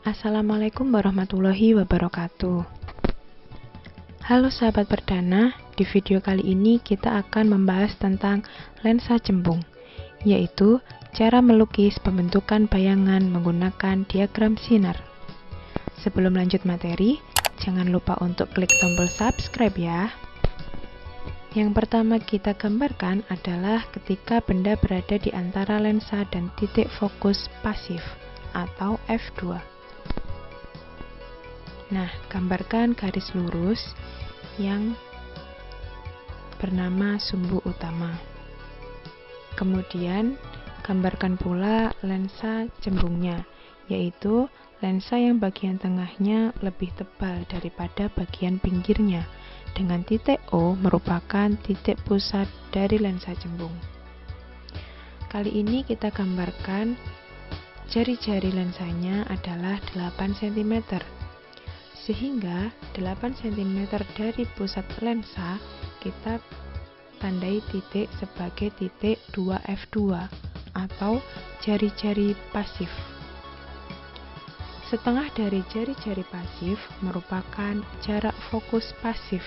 Assalamualaikum warahmatullahi wabarakatuh. Halo sahabat perdana, di video kali ini kita akan membahas tentang lensa cembung, yaitu cara melukis pembentukan bayangan menggunakan diagram sinar. Sebelum lanjut materi, jangan lupa untuk klik tombol subscribe ya. Yang pertama kita gambarkan adalah ketika benda berada di antara lensa dan titik fokus pasif atau f2. Nah, gambarkan garis lurus yang bernama sumbu utama. Kemudian, gambarkan pula lensa cembungnya, yaitu lensa yang bagian tengahnya lebih tebal daripada bagian pinggirnya, dengan titik O merupakan titik pusat dari lensa cembung. Kali ini kita gambarkan jari-jari lensanya adalah 8 cm. Sehingga 8 cm dari pusat lensa kita tandai titik sebagai titik 2F2 atau jari-jari pasif. Setengah dari jari-jari pasif merupakan jarak fokus pasif.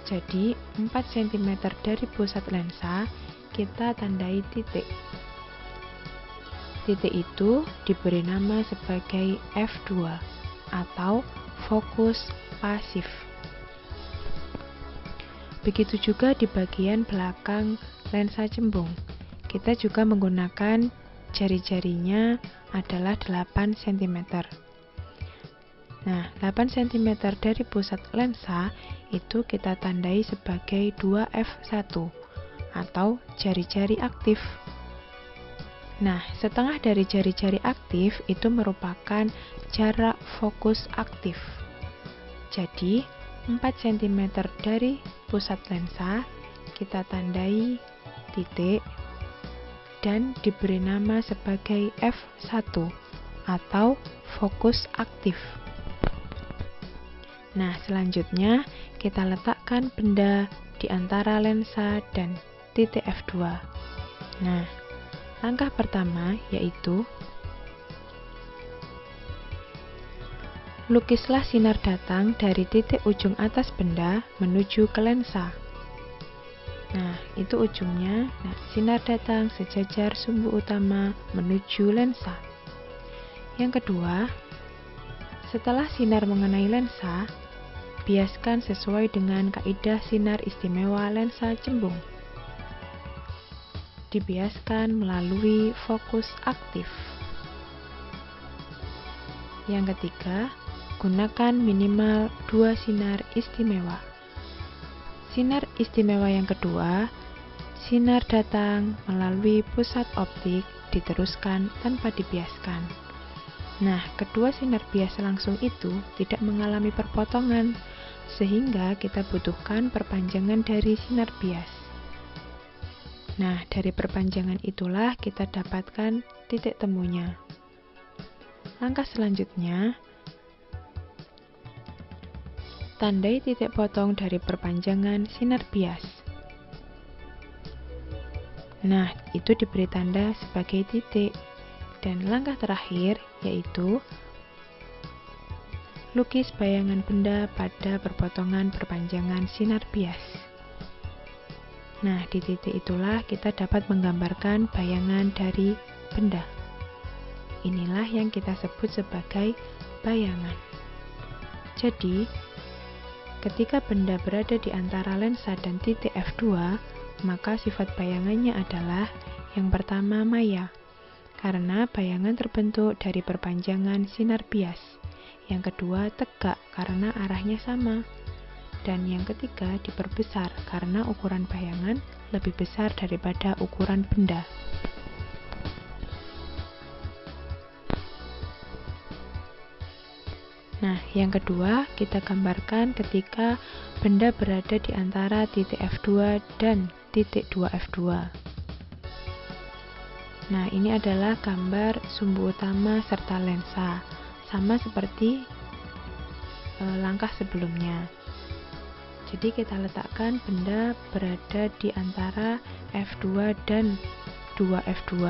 Jadi 4 cm dari pusat lensa kita tandai titik. Titik itu diberi nama sebagai F2 atau fokus pasif. Begitu juga di bagian belakang lensa cembung. Kita juga menggunakan jari-jarinya adalah 8 cm. Nah, 8 cm dari pusat lensa itu kita tandai sebagai 2F1 atau jari-jari aktif. Nah, setengah dari jari-jari aktif itu merupakan jarak fokus aktif. Jadi, 4 cm dari pusat lensa kita tandai titik dan diberi nama sebagai F1 atau fokus aktif. Nah, selanjutnya kita letakkan benda di antara lensa dan titik F2. Nah, langkah pertama yaitu lukislah sinar datang dari titik ujung atas benda menuju ke lensa. Nah, itu ujungnya. Nah, sinar datang sejajar sumbu utama menuju lensa. Yang kedua, setelah sinar mengenai lensa, biaskan sesuai dengan kaidah sinar istimewa lensa cembung. Dibiaskan melalui fokus aktif. Yang ketiga, gunakan minimal 2 sinar istimewa. Sinar istimewa yang kedua, sinar datang melalui pusat optik diteruskan tanpa dibiaskan. Nah, kedua sinar bias langsung itu tidak mengalami perpotongan, sehingga kita butuhkan perpanjangan dari sinar bias. Nah, dari perpanjangan itulah kita dapatkan titik temunya. Langkah selanjutnya, tandai titik potong dari perpanjangan sinar bias. Nah, itu diberi tanda sebagai titik. Dan langkah terakhir yaitu lukis bayangan benda pada perpotongan perpanjangan sinar bias. Nah, di titik itulah kita dapat menggambarkan bayangan dari benda. Inilah yang kita sebut sebagai bayangan. Jadi, ketika benda berada di antara lensa dan titik F2, maka sifat bayangannya adalah yang pertama maya, karena bayangan terbentuk dari perpanjangan sinar bias. Yang kedua tegak, karena arahnya sama. Dan yang ketiga diperbesar karena ukuran bayangan lebih besar daripada ukuran benda. Nah, yang kedua kita gambarkan ketika benda berada di antara titik F2 dan titik 2F2. Nah, ini adalah gambar sumbu utama serta lensa, sama seperti langkah sebelumnya. Jadi kita letakkan benda berada di antara F2 dan 2F2.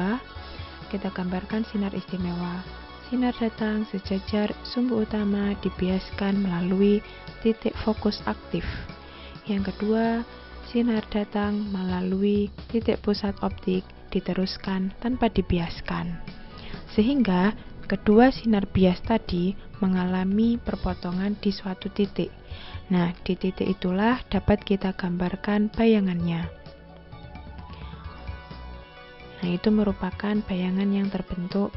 Kita gambarkan sinar istimewa. sinar datang sejajar sumbu utama dibiaskan melalui titik fokus aktif. Yang kedua, sinar datang melalui titik pusat optik diteruskan tanpa dibiaskan. Sehingga kedua sinar bias tadi mengalami perpotongan di suatu titik. Nah, di titik itulah dapat kita gambarkan bayangannya. Nah, itu merupakan bayangan yang terbentuk.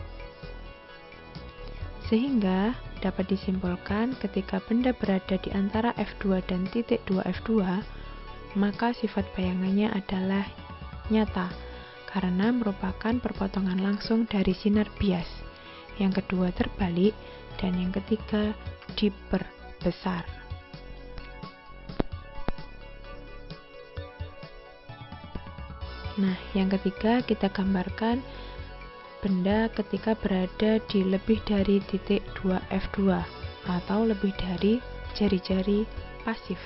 Sehingga dapat disimpulkan ketika benda berada di antara F2 dan titik 2 F2, maka sifat bayangannya adalah nyata, karena merupakan perpotongan langsung dari sinar bias. Yang kedua terbalik, dan yang ketiga diperbesar. Nah, yang ketiga kita gambarkan benda ketika berada di lebih dari titik 2 F2 atau lebih dari jari-jari pasif.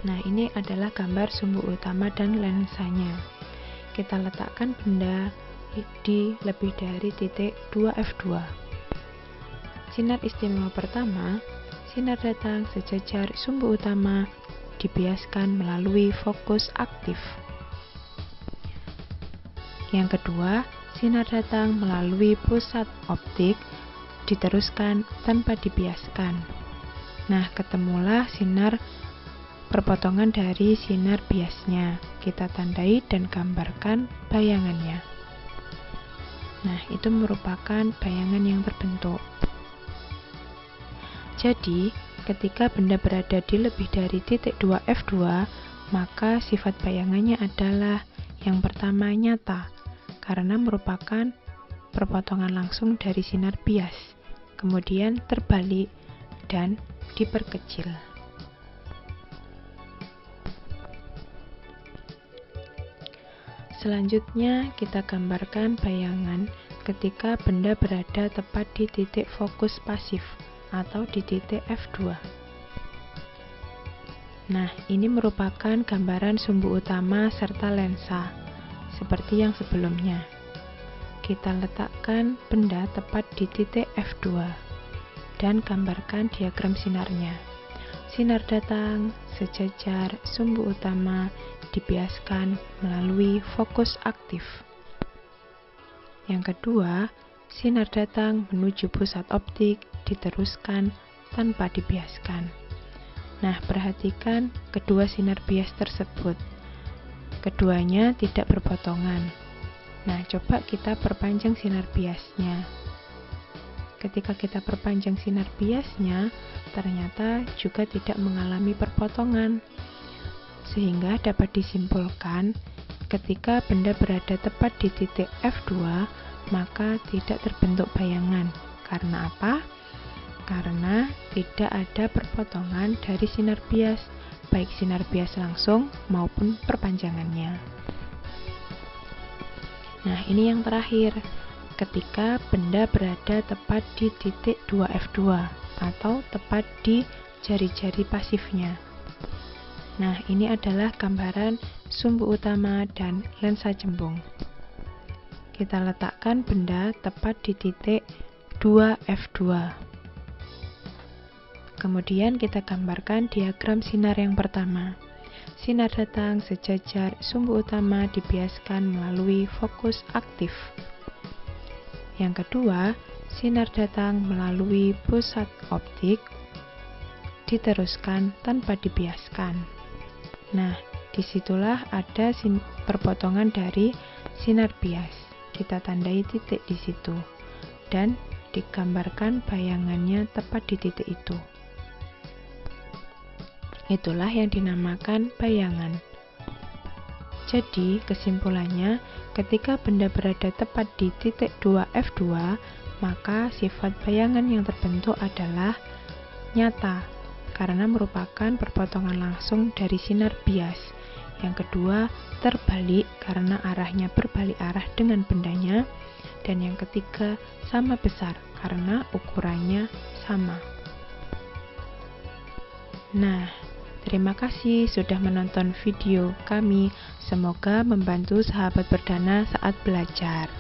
Nah, ini adalah gambar sumbu utama dan lensanya. Kita letakkan benda di lebih dari titik 2 F2. Sinar istimewa pertama, sinar datang sejajar sumbu utama dibiaskan melalui fokus aktif. Yang kedua, sinar datang melalui pusat optik diteruskan tanpa dibiaskan. Nah, ketemulah sinar perpotongan dari sinar biasnya. Kita tandai dan gambarkan bayangannya. Nah, itu merupakan bayangan yang terbentuk. Jadi, ketika benda berada di lebih dari titik 2 F2, maka sifat bayangannya adalah yang pertama nyata, karena merupakan perpotongan langsung dari sinar bias, kemudian terbalik dan diperkecil. Selanjutnya kita gambarkan bayangan ketika benda berada tepat di titik fokus pasif atau di titik F2. Nah, ini merupakan gambaran sumbu utama serta lensa, seperti yang sebelumnya. Kita letakkan benda tepat di titik F2 dan gambarkan diagram sinarnya. Sinar datang sejajar sumbu utama dibiaskan melalui fokus aktif. Yang kedua, sinar datang menuju pusat optik diteruskan tanpa dibiaskan. Nah, perhatikan kedua sinar bias tersebut. Keduanya tidak berpotongan. Nah, coba kita perpanjang sinar biasnya. Ketika kita perpanjang sinar biasnya, ternyata juga tidak mengalami perpotongan. Sehingga dapat disimpulkan, ketika benda berada tepat di titik F2, maka tidak terbentuk bayangan. Karena apa? Karena tidak ada perpotongan dari sinar bias, baik sinar bias langsung maupun perpanjangannya. Nah, ini yang terakhir, ketika benda berada tepat di titik 2 F2 atau tepat di jari-jari pasifnya. Nah, ini adalah gambaran sumbu utama dan lensa cembung. Kita letakkan benda tepat di titik 2 F2. Kemudian kita gambarkan diagram sinar yang pertama. Sinar datang sejajar sumbu utama dibiaskan melalui fokus aktif. Yang kedua, sinar datang melalui pusat optik diteruskan tanpa dibiaskan. Nah, disitulah ada perpotongan dari sinar bias. Kita tandai titik di situ dan digambarkan bayangannya tepat di titik itu. Itulah yang dinamakan bayangan. Jadi, kesimpulannya, ketika benda berada tepat di titik 2 F2, maka sifat bayangan yang terbentuk adalah nyata, karena merupakan perpotongan langsung dari sinar bias. Yang kedua, terbalik karena arahnya berbalik arah dengan bendanya. Dan yang ketiga, sama besar karena ukurannya sama. Nah, terima kasih sudah menonton video kami. Semoga membantu sahabat berdana saat belajar.